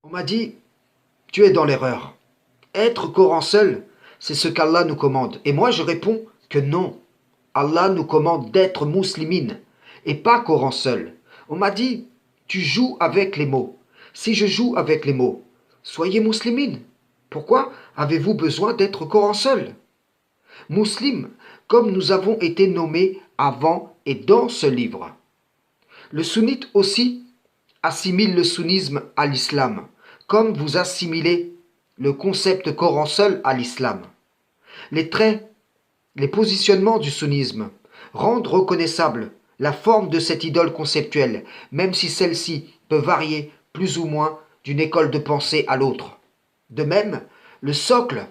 On m'a dit, tu es dans l'erreur. Être Coran seul, c'est ce qu'Allah nous commande. Et moi je réponds que non. Allah nous commande d'être muslimine et pas Coran seul. On m'a dit, tu joues avec les mots. Si je joue avec les mots, soyez muslimine. Pourquoi avez-vous besoin d'être Coran seul? Muslim, comme nous avons été nommés avant et dans ce livre. Le sunnite aussi assimile le sunnisme à l'islam, comme vous assimilez le concept Coran seul à l'islam. Les traits, les positionnements du sunnisme rendent reconnaissable la forme de cette idole conceptuelle, même si celle-ci peut varier plus ou moins d'une école de pensée à l'autre. De même, le socle,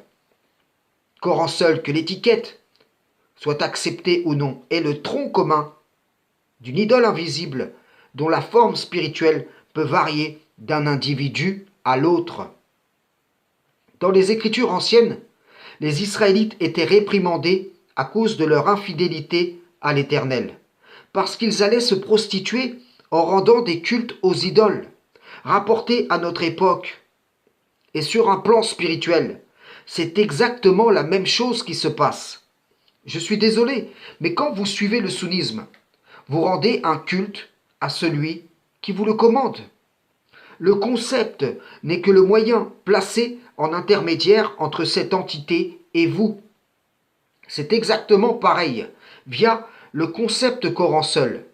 Coran seul, que l'étiquette soit acceptée ou non, est le tronc commun d'une idole invisible dont la forme spirituelle peut varier d'un individu à l'autre. Dans les Écritures anciennes, les Israélites étaient réprimandés à cause de leur infidélité à l'Éternel, parce qu'ils allaient se prostituer en rendant des cultes aux idoles. Rapportés à notre époque et sur un plan spirituel, c'est exactement la même chose qui se passe. Je suis désolé, mais quand vous suivez le sunnisme, vous rendez un culte à celui qui vous le commande. Le concept n'est que le moyen placé en intermédiaire entre cette entité et vous. C'est exactement pareil via le concept Coran seul,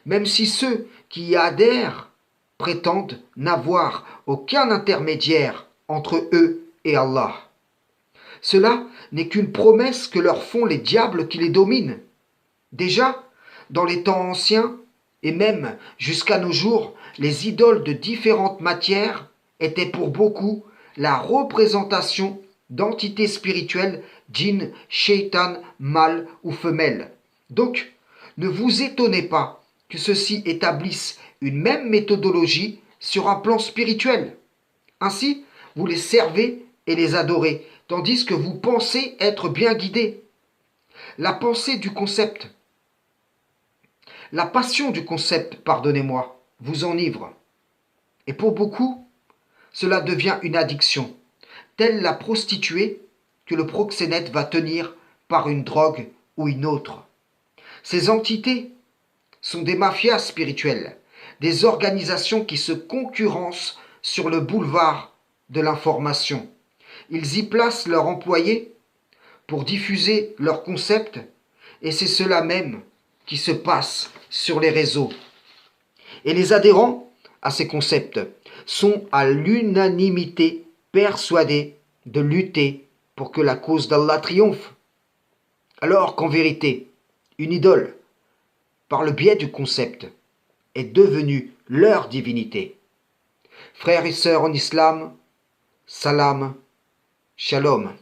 même si ceux qui y adhèrent prétendent n'avoir aucun intermédiaire entre eux et Allah. Cela n'est qu'une promesse que leur font les diables qui les dominent. Déjà, dans les temps anciens, et même jusqu'à nos jours, les idoles de différentes matières étaient pour beaucoup la représentation d'entités spirituelles, djinns, shaitan, mâles ou femelles. Donc, ne vous étonnez pas que ceux-ci établissent une même méthodologie sur un plan spirituel. Ainsi, vous les servez et les adorez, tandis que vous pensez être bien guidés. La pensée du concept, la passion du concept, pardonnez-moi, vous enivre. Et pour beaucoup, cela devient une addiction, telle la prostituée que le proxénète va tenir par une drogue ou une autre. Ces entités sont des mafias spirituelles, des organisations qui se concurrencent sur le boulevard de l'information. Ils y placent leurs employés pour diffuser leurs concepts, et c'est cela même qui se passe sur les réseaux. Et les adhérents à ces concepts sont à l'unanimité persuadés de lutter pour que la cause d'Allah triomphe. Alors qu'en vérité, une idole, par le biais du concept, est devenue leur divinité. Frères et sœurs en islam, salam, shalom.